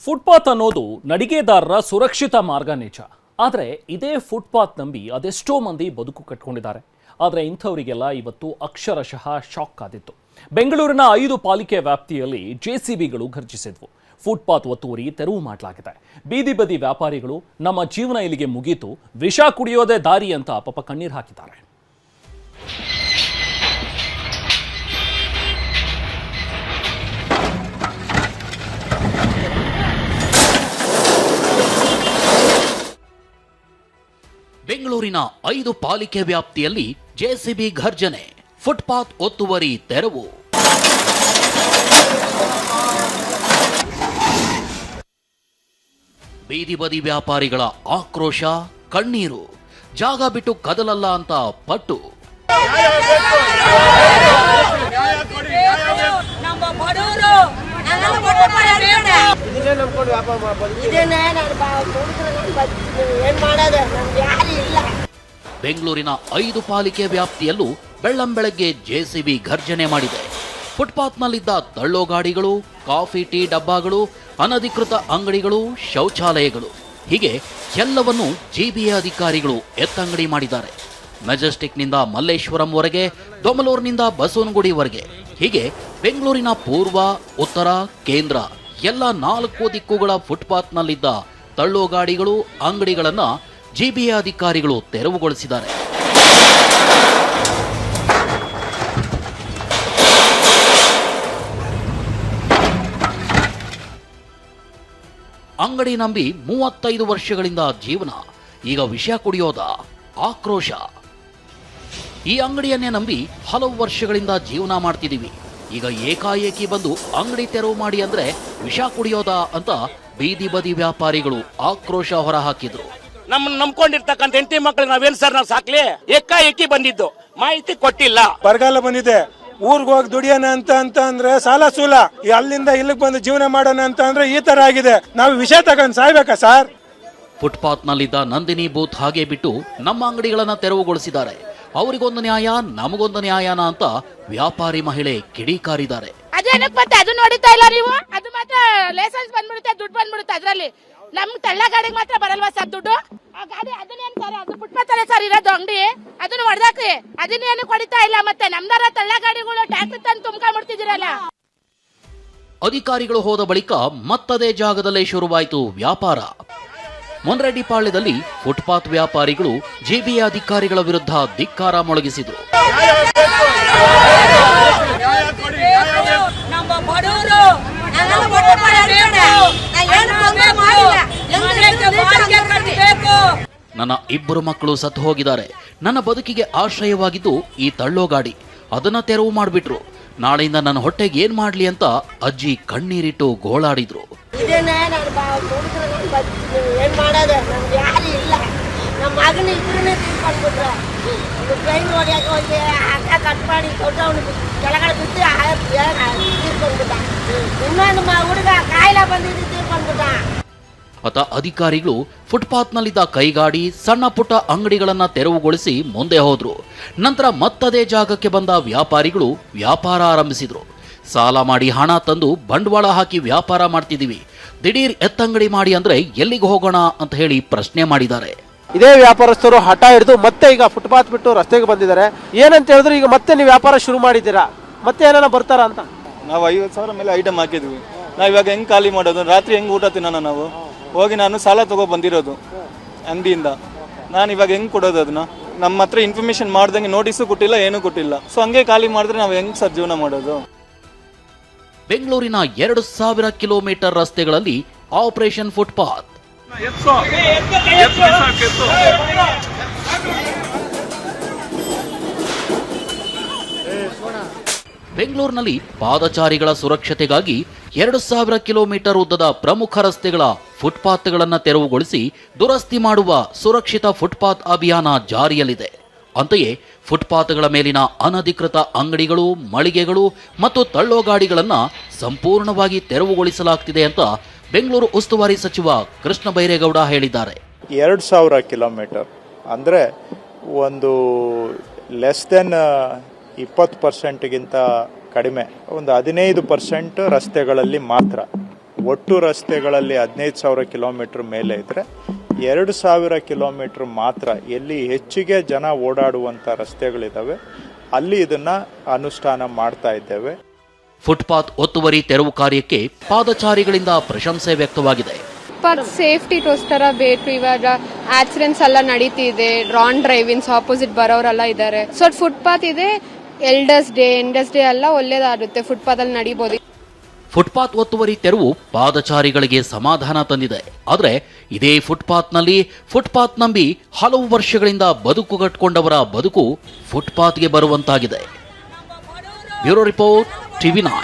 Footpath ಅನ್ನೋದು ನಡಿಗೆದಾರರ ಸುರಕ್ಷಿತ ಮಾರ್ಗ ನಿಜ. ಆದರೆ ಇದೇ ಫುಟ್ಪಾತ್ ನಂಬಿ ಅದೆಷ್ಟೋ ಮಂದಿ ಬದುಕು ಕಟ್ಕೊಂಡಿದ್ದಾರೆ. ಆದರೆ ಇಂಥವರಿಗೆಲ್ಲ ಇವತ್ತು ಅಕ್ಷರಶಃ ಶಾಕ್ ಆದಿತ್ತು. ಬೆಂಗಳೂರಿನ 5 ಪಾಲಿಕೆ ವ್ಯಾಪ್ತಿಯಲ್ಲಿ ಜೆಸಿಬಿಗಳು ಘರ್ಜಿಸಿದ್ವು. ಫುಟ್ಪಾತ್ ಒತ್ತುವರಿ ತೆರವು ಮಾಡಲಾಗಿದೆ. ಬೀದಿ ಬದಿ ವ್ಯಾಪಾರಿಗಳು ನಮ್ಮ ಜೀವನ ಇಲ್ಲಿಗೆ ಮುಗೀತು, ವಿಷ ಕುಡಿಯೋದೇ ದಾರಿ ಅಂತ ಪಾಪ ಕಣ್ಣೀರು ಹಾಕಿದ್ದಾರೆ. ಬೆಂಗಳೂರಿನ 5 ಪಾಲಿಕೆ ವ್ಯಾಪ್ತಿಯಲ್ಲಿ ಜೆಸಿಬಿ ಘರ್ಜನೆ, ಫುಟ್ಪಾತ್ ಒತ್ತುವರಿ ತೆರವು. ಬೀದಿ ಬದಿ ವ್ಯಾಪಾರಿಗಳ ಆಕ್ರೋಶ, ಕಣ್ಣೀರು, ಜಾಗ ಬಿಟ್ಟು ಕದಲಲ್ಲ ಅಂತ ಪಟ್ಟು. ಬೆಂಗಳೂರಿನ 5 ಪಾಲಿಕೆ ವ್ಯಾಪ್ತಿಯಲ್ಲೂ ಬೆಳ್ಳಂಬೆಳಗ್ಗೆ ಜೆಸಿಬಿ ಘರ್ಜನೆ ಮಾಡಿದೆ. ಫುಟ್ಪಾತ್ನಲ್ಲಿದ್ದ ತಳ್ಳೋ ಗಾಡಿಗಳು, ಕಾಫಿ ಟೀ ಡಬ್ಬಗಳು, ಅನಧಿಕೃತ ಅಂಗಡಿಗಳು, ಶೌಚಾಲಯಗಳು, ಹೀಗೆ ಎಲ್ಲವನ್ನೂ ಜಿಬಿಎ ಅಧಿಕಾರಿಗಳು ಎತ್ತಂಗಡಿ ಮಾಡಿದ್ದಾರೆ. ಮೆಜೆಸ್ಟಿಕ್ನಿಂದ ಮಲ್ಲೇಶ್ವರಂವರೆಗೆ, ದೊಮಲೂರಿನಿಂದ ಬಸವನಗುಡಿವರೆಗೆ, ಹೀಗೆ ಬೆಂಗಳೂರಿನ ಪೂರ್ವ, ಉತ್ತರ, ಕೇಂದ್ರ ಎಲ್ಲ 4 ದಿಕ್ಕುಗಳ ಫುಟ್ಪಾತ್ನಲ್ಲಿದ್ದ ತಳ್ಳೋ ಗಾಡಿಗಳು, ಅಂಗಡಿಗಳನ್ನು ಜಿಬಿಎ ಅಧಿಕಾರಿಗಳು ತೆರವುಗೊಳಿಸಿದ್ದಾರೆ. ಅಂಗಡಿ ನಂಬಿ 35 ವರ್ಷಗಳಿಂದ ಜೀವನ, ಈಗ ವಿಷ ಕುಡಿಯೋದ ಆಕ್ರೋಶ. ಈ ಅಂಗಡಿಯನ್ನೇ ನಂಬಿ ಹಲವು ವರ್ಷಗಳಿಂದ ಜೀವನ ಮಾಡ್ತಿದ್ದೀವಿ, ಈಗ ಏಕಾಏಕಿ ಬಂದು ಅಂಗಡಿ ತೆರವು ಮಾಡಿ ಅಂದ್ರೆ ವಿಷ ಕುಡಿಯೋದ ಅಂತ ಬೀದಿ ಬದಿ ವ್ಯಾಪಾರಿಗಳು ಆಕ್ರೋಶ ಹೊರಹಾಕಿದ್ರು. ನಮ್ಮನ್ನ ನಂಬ್ಕೊಂಡಿರ್ತಕ್ಕಂಥ ಹೆಂಡತಿ ಮಕ್ಕಳು ನಾವೇನ್ ಸರ್ ನಾವು ಸಾಕ್ಲಿ, ಏಕಾಏಕಿ ಬಂದಿದ್ದು, ಮಾಹಿತಿ ಕೊಟ್ಟಿಲ್ಲ. ಬರಗಾಲ ಬಂದಿದೆ, ಊರ್ಗ್ ಹೋಗಿ ದುಡಿಯೋಣ ಅಂತ ಅಂದ್ರೆ ಸಾಲ ಸೂಲ, ಅಲ್ಲಿಂದ ಇಲ್ಲಿಗೆ ಬಂದು ಜೀವನ ಮಾಡೋಣ ಅಂತ ಅಂದ್ರೆ ಈ ತರ ಆಗಿದೆ. ನಾವು ವಿಷ ತಗೊಂಡ್ ಸಾಯ್ಬೇಕಾ ಸರ್? ಫುಟ್ಪಾತ್ ನಲ್ಲಿದ್ದ ನಂದಿನಿ ಬೂತ್ ಹಾಗೆ ಬಿಟ್ಟು ನಮ್ಮ ಅಂಗಡಿಗಳನ್ನ ತೆರವುಗೊಳಿಸಿದ್ದಾರೆ. ಅವರಿಗೊಂದು ನ್ಯಾಯ, ನಮಗೊಂದು ನ್ಯಾಯನ ಅಂತ ವ್ಯಾಪಾರಿ ಮಹಿಳೆ ಕಿಡಿಕಾರಿದ್ದಾರೆ. ಅದು ನೋಡುತ್ತಾ ಇಲ್ಲ ನೀವು? ಅದು ಮಾತ್ರ ಲೈಸೆನ್ಸ್ ಬಂದ್ಬಿಡುತ್ತೆ, ದುಡ್ಡು ಬಂದ್ಬಿಡುತ್ತೆ. ಅದ್ರಲ್ಲಿ ನಮ್ ತಳ್ಳ ಗಾಡಿಗೆ ಮಾತ್ರ ಬರಲ್ವಾ ಸರ್ ದುಡ್ಡು? ಆ ಗಾಡಿ ಅದನ್ನೇನ್ ಸರ್, ಅದು ಫುಟ್ಪಾತ್ ಅಲ್ಲೇ ಸರ್ ಇರೋದು ಅಂಗಡಿ, ಅದನ್ನ ಹೊಡೆದಾಕ್ರಿ, ಅದನ್ನೇನು ಕೊಡಿತಾ ಇಲ್ಲ. ಮತ್ತೆ ನಮ್ದಾರ ತಳ್ಳ ಗಾಡಿಗಳು ಟ್ಯಾಕ್ಟರ್ ತಂದು ತುಂಬ್ಕೊಂಡ್ಬಿಡ್ತಿದ್ದೀರಲ್ಲ. ಅಧಿಕಾರಿಗಳು ಹೋದ ಬಳಿಕ ಮತ್ತದೇ ಜಾಗದಲ್ಲೇ ಶುರುವಾಯಿತು ವ್ಯಾಪಾರ. ಮೊನ್ರೆಡ್ಡಿಪಾಳ್ಯದಲ್ಲಿ ಫುಟ್ಪಾತ್ ವ್ಯಾಪಾರಿಗಳು ಜಿಬಿಎ ಅಧಿಕಾರಿಗಳ ವಿರುದ್ಧ ಧಿಕ್ಕಾರ ಮೊಳಗಿಸಿದರು. ನನ್ನ 2 ಮಕ್ಕಳು ಸತ್ತು ಹೋಗಿದ್ದಾರೆ, ನನ್ನ ಬದುಕಿಗೆ ಆಶ್ರಯವಾಗಿದ್ದು ಈ ತಳ್ಳೋ ಗಾಡಿ, ಅದನ್ನ ತೆರವು ಮಾಡಿಬಿಟ್ರು. ನಾಳೆಯಿಂದ ನನ್ನ ಹೊಟ್ಟೆಗೆ ಏನ್ ಮಾಡ್ಲಿ ಅಂತ ಅಜ್ಜಿ ಕಣ್ಣೀರಿಟ್ಟು ಗೋಳಾಡಿದ್ರು. ಏನ್ ಮಾಡೋದು, ನಮ್ಗೆ ಯಾರು ಇಲ್ಲ. ನಮ್ಮ ಮಗನ ಇದ್ರನ್ನೇ ತಿಳ್ಕೊಂಡ್ಬಿಟ್ರೆ ಟ್ರೈನ್ ಹೊಡಿಯಕ್ಕೆ ಹೋಗಿ ಅಕ್ಕ ಕಟ್ ಮಾಡಿ ಕೊಟ್ಟು ಅವನು ಕೆಳಗಡೆ ಬಿಟ್ಟು ತೀರ್ಕೊಂಡ್ಬಿಟ್ಟ. ಇನ್ನೊಂದು ಹುಡುಗ ಕಾಯಿಲೆ ಬಂದಿದ್ದು ತೀರ್ಕೊಂಡ್ಬಿಟ್ಟ. ಆತ ಅಧಿಕಾರಿಗಳು ಫುಟ್ಪಾತ್ನಲ್ಲಿದ್ದ ಕೈಗಾಡಿ, ಸಣ್ಣ ಪುಟ್ಟ ಅಂಗಡಿಗಳನ್ನ ತೆರವುಗೊಳಿಸಿ ಮುಂದೆ ಹೋದ್ರು. ನಂತರ ಮತ್ತದೇ ಜಾಗಕ್ಕೆ ಬಂದ ವ್ಯಾಪಾರಿಗಳು ವ್ಯಾಪಾರ ಆರಂಭಿಸಿದ್ರು. ಸಾಲ ಮಾಡಿ ಹಣ ತಂದು ಬಂಡವಾಳ ಹಾಕಿ ವ್ಯಾಪಾರ ಮಾಡ್ತಿದೀವಿ, ದಿಢೀರ್ ಎತ್ತಂಗಡಿ ಮಾಡಿ ಅಂದ್ರೆ ಎಲ್ಲಿಗೆ ಹೋಗೋಣ ಅಂತ ಹೇಳಿ ಪ್ರಶ್ನೆ ಮಾಡಿದ್ದಾರೆ. ಇದೇ ವ್ಯಾಪಾರಸ್ಥರು ಹಠ ಹಿಡಿದು ಮತ್ತೆ ಈಗ ಫುಟ್ಪಾತ್ ಬಿಟ್ಟು ರಸ್ತೆಗೆ ಬಂದಿದ್ದಾರೆ. ಏನಂತ ಹೇಳಿದ್ರೆ ಈಗ ಮತ್ತೆ ನೀವು ವ್ಯಾಪಾರ ಶುರು ಮಾಡಿದ್ದೀರಾ, ಮತ್ತೆ ಏನಾರ ಬರ್ತಾರ ಅಂತ. ನಾವು 50,000 ಮೇಲೆ ಐಟಮ್ ಹಾಕಿದ್ವಿ. ನಾವು ಇವಾಗ ಹೆಂಗ್ ಖಾಲಿ ಮಾಡೋದು, ರಾತ್ರಿ ಹೆಂಗ್ ಊಟ ತಿನ್ನೋಣ? ನಾವು ಹೋಗಿ ನಾನು ಸಾಲ ತಗೋ ಬಂದಿರೋದು ಅಂಗಡಿಯಿಂದ, ನಾನು ಇವಾಗ ಹೆಂಗ್ ಕೊಡೋದು ಅದನ್ನ? ನಮ್ಮ ಹತ್ರ ಇನ್ಫಾರ್ಮೇಶನ್ ಮಾಡ್ದಂಗೆ ನೋಟಿಸು ಕೊಟ್ಟಿಲ್ಲ, ಏನೂ ಕೊಟ್ಟಿಲ್ಲ. ಸೊ ಹಂಗೆ ಖಾಲಿ ಮಾಡಿದ್ರೆ ನಾವು ಹೆಂಗ್ ಸರ್ ಜೀವನ ಮಾಡೋದು? ಬೆಂಗಳೂರಿನ 2000 ಕಿಲೋಮೀಟರ್ ರಸ್ತೆಗಳಲ್ಲಿ ಆಪರೇಷನ್ ಫುಟ್ಪಾತ್. ಬೆಂಗಳೂರಿನಲ್ಲಿ ಪಾದಚಾರಿಗಳ ಸುರಕ್ಷತೆಗಾಗಿ 2000 ಕಿಲೋಮೀಟರ್ ಉದ್ದದ ಪ್ರಮುಖ ರಸ್ತೆಗಳ ಫುಟ್ಪಾತ್ಗಳನ್ನು ತೆರವುಗೊಳಿಸಿ ದುರಸ್ತಿ ಮಾಡುವ ಸುರಕ್ಷಿತ ಫುಟ್ಪಾತ್ ಅಭಿಯಾನ ಜಾರಿಯಲ್ಲಿದೆ. ಅಂತೆಯೇ ಫುಟ್ಪಾತ್ಗಳ ಮೇಲಿನ ಅನಧಿಕೃತ ಅಂಗಡಿಗಳು, ಮಳಿಗೆಗಳು ಮತ್ತು ತಳ್ಳೋ ಗಾಡಿಗಳನ್ನು ಸಂಪೂರ್ಣವಾಗಿ ತೆರವುಗೊಳಿಸಲಾಗ್ತಿದೆ ಅಂತ ಬೆಂಗಳೂರು ಉಸ್ತುವಾರಿ ಸಚಿವ ಕೃಷ್ಣ ಬೈರೇಗೌಡ ಹೇಳಿದ್ದಾರೆ. 2000 ಕಿಲೋಮೀಟರ್ ಅಂದರೆ ಒಂದು ಲೆಸ್ ದೆನ್ 20%ಗಿಂತ ಕಡಿಮೆ, ಒಂದು 15% ರಸ್ತೆಗಳಲ್ಲಿ ಮಾತ್ರ ಒಟ್ಟು ರಸ್ತೆಗಳಲ್ಲಿ 15,000 ಕಿಲೋಮೀಟ್ರ್ ಮೇಲೆ ಇದ್ದರೆ 2,000 ಕಿಲೋಮೀಟ್ರ್ ಮಾತ್ರ ಎಲ್ಲಿ ಹೆಚ್ಚಿಗೆ ಜನ ಓಡಾಡುವಂಥ ರಸ್ತೆಗಳಿದ್ದಾವೆ ಅಲ್ಲಿ ಇದನ್ನು ಅನುಷ್ಠಾನ ಮಾಡ್ತಾ ಇದ್ದೇವೆ. ಫುಟ್ಪಾತ್ ಒತ್ತುವರಿ ತೆರವು ಕಾರ್ಯಕ್ಕೆ ಪಾದಚಾರಿಗಳಿಂದ ಪ್ರಶಂಸೆ ವ್ಯಕ್ತವಾಗಿದೆ. ಫುಟ್ಪಾತ್ ಸೇಫ್ಟಿಗೋಸ್ಕರ ಬೇಕು. ಇವಾಗ ಆಕ್ಸಿಡೆಂಟ್ಸ್ ಎಲ್ಲ ನಡೀತಿದೆ, ರಾಂಗ್ ಡ್ರೈವಿಂಗ್ಸ್ ಆಪೋಸಿಟ್ ಬರೋರೆಲ್ಲ ಇದ್ದಾರೆ. ಸೊ ಫುಟ್ಪಾತ್ ಇದೆ, ಎಲ್ಡರ್ಸ್ ಡೇ ಎಲ್ಲ ಒಳ್ಳೇದಾಗುತ್ತೆ, ಫುಟ್ಪಾತ್ ಅಲ್ಲಿ ನಡೀಬಹುದು. ಫುಟ್ಪಾತ್ ಒತ್ತುವರಿ ತೆರವು ಪಾದಚಾರಿಗಳಿಗೆ ಸಮಾಧಾನ ತಂದಿದೆ. ಆದರೆ ಇದೇ ಫುಟ್ಪಾತ್ ನಂಬಿ ಹಲವು ವರ್ಷಗಳಿಂದ ಬದುಕು ಕಟ್ಟಿಕೊಂಡವರ ಬದುಕು ಫುಟ್ಪಾತ್ಗೆ ಬರುವಂತಾಗಿದೆ. Bureau report, TV9.